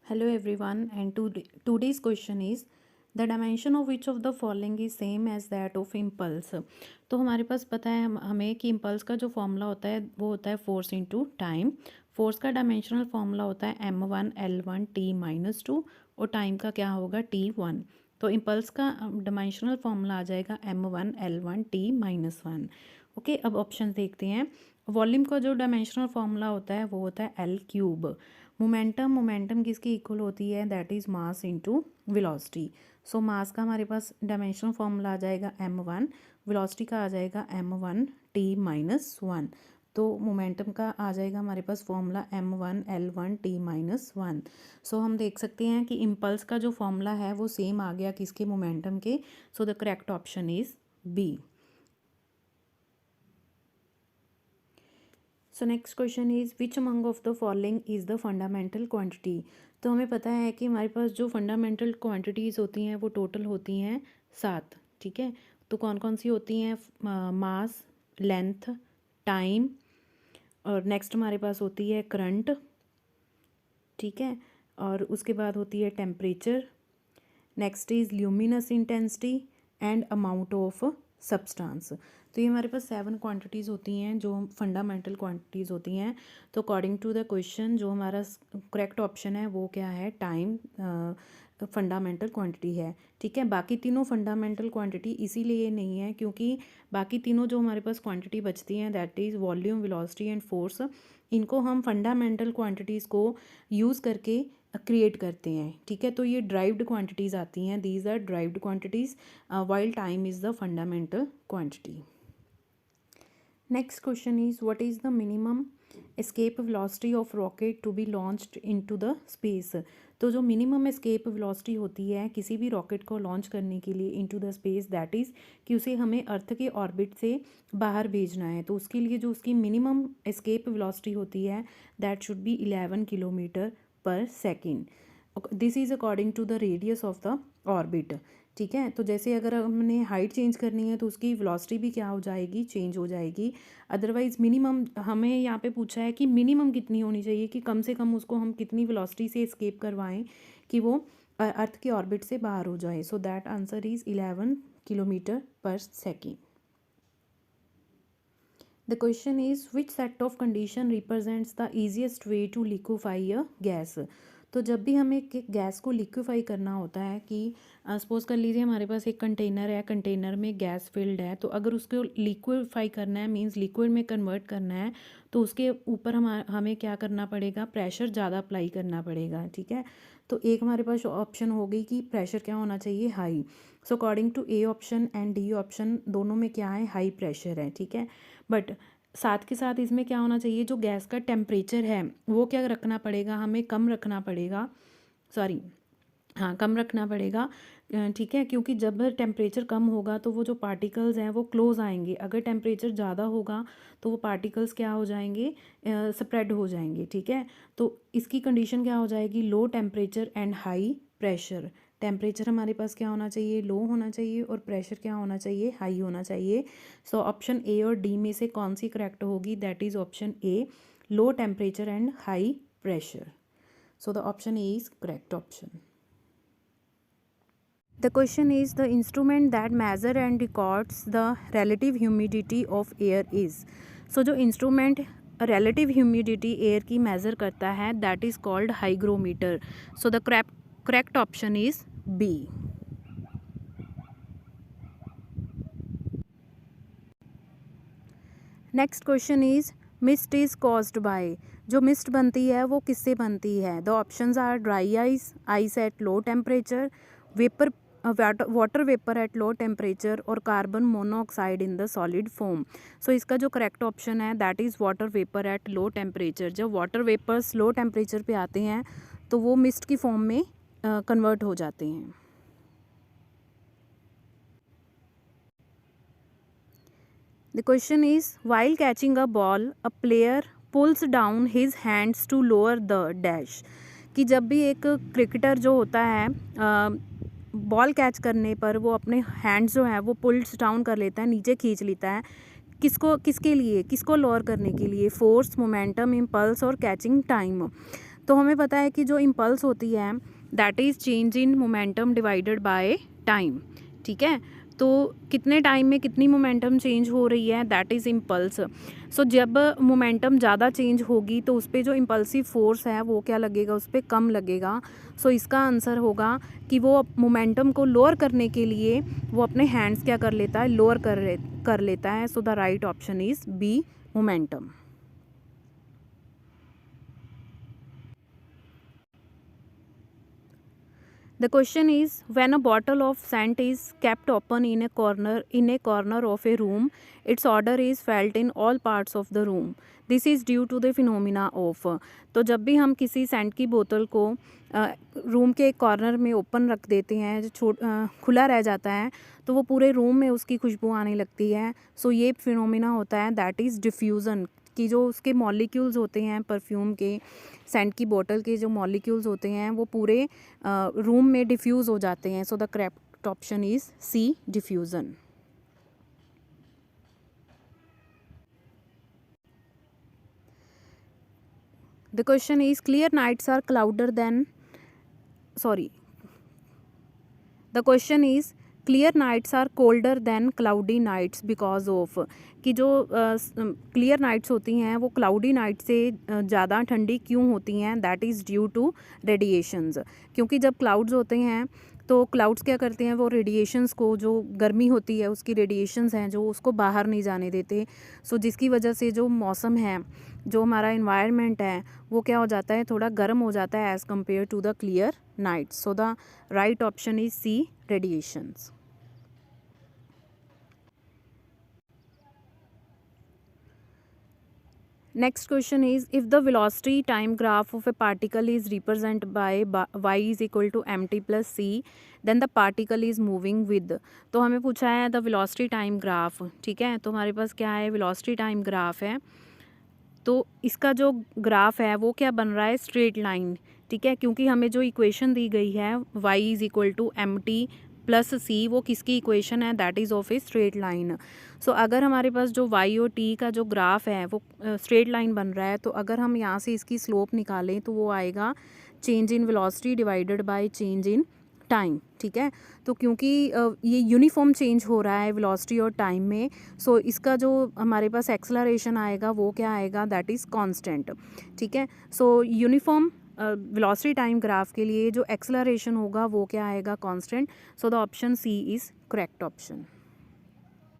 Hello everyone, and today's question is the dimension of which of the following is same as that of impulse। तो हमारे पास पता है हमें कि impulse का जो फॉर्मूला होता है वो होता है फोर्स इंटू टाइम। फोर्स का डायमेंशनल फॉर्मूला होता है m1l1t-2 और टाइम का क्या होगा t1। तो इम्पल्स का डायमेंशनल फॉर्मूला आ जाएगा m1l1t-1। ओके, अब ऑप्शन देखते हैं। वॉल्यूम का जो डायमेंशनल फॉर्मूला होता है वो होता है l³ मोमेंटम किसकी इक्वल होती है, that is mass into velocity. So mass का हमारे पास डायमेंशनल फॉर्मूला आ जाएगा m1, वेलोसिटी का आ जाएगा m1t-1। तो मोमेंटम का आ जाएगा हमारे पास फॉर्मूला m1l1t-1। सो हम देख सकते हैं कि इम्पल्स का जो फॉर्मूला है वो सेम आ गया किसके, मोमेंटम के। So the correct option is B. So next question is which among of the following is the fundamental quantity. तो हमें पता है कि हमारे पास जो फंडामेंटल क्वांटिटीज़ होती हैं वो टोटल होती हैं 7। ठीक है, तो कौन कौन सी होती हैं? मास, लेंथ, टाइम, और नेक्स्ट हमारे पास होती है करंट। ठीक है, और उसके बाद होती है temperature, next is luminous intensity and amount of substance. तो ये हमारे पास 7 क्वांटिटीज़ होती हैं जो फंडामेंटल क्वांटिटीज़ होती हैं। तो अकॉर्डिंग टू द क्वेश्चन जो हमारा करेक्ट ऑप्शन है वो क्या है, टाइम फंडामेंटल क्वांटिटी है। ठीक है, बाकी तीनों फंडामेंटल क्वांटिटी इसीलिए नहीं है क्योंकि बाकी तीनों जो हमारे पास क्वांटिटी बचती हैं that is volume, velocity and force, इनको हम फंडामेंटल क्वांटिटीज़ को यूज़ करके क्रिएट करते हैं। ठीक है, तो ये ड्राइव्ड क्वांटिटीज़ आती हैं, these are derived quantities while time is the fundamental quantity. Next question is what is the minimum escape velocity of rocket to be launched into the space. तो जो मिनिमम एस्केप वेलोसिटी होती है किसी भी rocket को launch करने के लिए into the space, that is कि उसे हमें अर्थ के ऑर्बिट से बाहर भेजना है। तो उसके लिए जो उसकी मिनिमम एस्केप वेलोसिटी होती है दैट शुड बी 11 किलोमीटर पर second. This is according to the radius of the orbit. ठीक है, तो जैसे अगर हमने हाइट चेंज करनी है तो उसकी वेलोसिटी भी क्या हो जाएगी, चेंज हो जाएगी। अदरवाइज़ मिनिमम हमें यहाँ पे पूछा है कि मिनिमम कितनी होनी चाहिए, कि कम से कम उसको हम कितनी वेलोसिटी से एस्केप करवाएं कि वो अर्थ के ऑर्बिट से बाहर हो जाए। So that answer is 11 kilometre पर second. The question is which set of condition represents the easiest way to liquefy a gas। तो जब भी हमें गैस को लिक्विफाई करना होता है कि सपोज़ कर लीजिए हमारे पास एक कंटेनर है, कंटेनर में गैस फिल्ड है, तो अगर उसको लिक्विफाई करना है मींस लिक्विड में कन्वर्ट करना है तो उसके ऊपर हमें क्या करना पड़ेगा, प्रेशर ज़्यादा अप्लाई करना पड़ेगा। ठीक है, तो एक हमारे पास ऑप्शन हो गई कि प्रेशर क्या होना चाहिए, high. So according to A option and D option दोनों में क्या है, हाई प्रेशर है। ठीक है, बट साथ के साथ इसमें क्या होना चाहिए, जो गैस का टेम्परेचर है वो क्या रखना पड़ेगा, हमें कम रखना पड़ेगा, सॉरी हाँ कम रखना पड़ेगा। ठीक है, क्योंकि जब टेम्परेचर कम होगा तो वो जो पार्टिकल्स हैं वो क्लोज आएंगे, अगर टेम्परेचर ज़्यादा होगा तो वो पार्टिकल्स क्या हो जाएंगे, स्प्रेड हो जाएंगे। ठीक है, तो इसकी कंडीशन क्या हो जाएगी, low temperature and high pressure. Temperature हमारे पास क्या होना चाहिए, लो होना चाहिए, और प्रेशर क्या होना चाहिए, हाई होना चाहिए। सो ऑप्शन ए और डी में से कौन सी करेक्ट होगी, that is option A, low temperature and high pressure. So the option A is correct option. The question is the instrument that measure and records the relative humidity of air is। So जो instrument relative humidity air की measure करता है that is called hygrometer। So the correct option is B। Next question is mist is caused by. जो mist बनती है वो किससे बनती है? The options are dry ice, ice at low temperature, vapour water vapour at low temperature, और carbon monoxide in the solid form. So इसका जो करेक्ट ऑप्शन है that is water vapour at low temperature. जब water vapours low temperature पे आते हैं तो वो मिस्ट की फॉर्म में कन्वर्ट हो जाते हैं। The question is while catching a ball, a player pulls down his hands to lower the dash। कि जब भी एक क्रिकेटर जो होता है बॉल कैच करने पर वो अपने हैंड्स जो हैं वो पुल्स डाउन कर लेता है, नीचे खींच लेता है। किसको, किसके लिए, किसको लोअर करने के लिए, फोर्स, मोमेंटम, इम्पल्स और कैचिंग टाइम। तो हमें पता है कि जो इम्पल्स होती है that is change in momentum divided by time, ठीक है। तो कितने टाइम में कितनी मोमेंटम चेंज हो रही है, दैट इज़ इम्पल्स। सो जब मोमेंटम ज़्यादा चेंज होगी तो उस पर जो इम्पल्सिव फोर्स है वो क्या लगेगा, उस पर कम लगेगा। सो इसका आंसर होगा कि वो मोमेंटम को लोअर करने के लिए वो अपने हैंड्स क्या कर लेता है, लोअर कर लेता है। So the right option is B, momentum. The question is, when a bottle of scent is kept open in a corner of a room, its odor is felt in all parts of the room. This is due to the phenomena of। तो जब भी हम किसी Saint की बोतल को room के एक कॉर्नर में ओपन रख देते हैं, जो खुला रह जाता है, तो वो पूरे रूम में उसकी खुशबू आने लगती है। सो ये फिनोमिना होता है दैट इज़ डिफ्यूज़न, कि जो उसके मॉलिक्यूल्स होते हैं परफ्यूम के, सेंट की बोतल के जो मॉलिक्यूल्स होते हैं वो पूरे रूम में डिफ्यूज़ हो जाते हैं। So the correct option is C, diffusion. The question is clear nights are colder than the question is clear nights are colder than cloudy nights because of, कि जो क्लियर नाइट्स होती हैं वो cloudy night से ज़्यादा ठंडी क्यों होती हैं, that is due to radiations. क्योंकि जब क्लाउड्स होते हैं तो क्लाउड्स क्या करते हैं, वो रेडिएशंस को, जो गर्मी होती है उसकी रेडिएशंस हैं जो उसको बाहर नहीं जाने देते। सो जिसकी वजह से जो मौसम है, जो हमारा इन्वायरमेंट है, वो क्या हो जाता है, थोड़ा गर्म हो जाता है as compare to the clear night. So the right option is C, radiations. Next question is, if the velocity time graph of a particle is represented by y is equal to mt plus c, then the particle is moving with। तो हमें पूछा है the velocity time graph, ठीक है। तो हमारे पास क्या है, velocity time graph है। तो इसका जो ग्राफ है वो क्या बन रहा है, स्ट्रेट लाइन, ठीक है। क्योंकि हमें जो इक्वेशन दी गई है y is equal to m t plus c, वो किसकी इक्वेशन है, that is of a straight line. So अगर हमारे पास जो y और t का जो ग्राफ है वो स्ट्रेट लाइन बन रहा है, तो अगर हम यहाँ से इसकी स्लोप निकालें तो वो आएगा change in velocity divided by change in time, ठीक है। तो क्योंकि ये यूनिफॉर्म चेंज हो रहा है वेलोसिटी और टाइम में, सो इसका जो हमारे पास एक्सेलरेशन आएगा वो क्या आएगा, दैट इज़ कांस्टेंट, ठीक है। So uniform velocity time graph के लिए जो एक्सेलरेशन होगा वो क्या आएगा, constant. So the option C is correct option.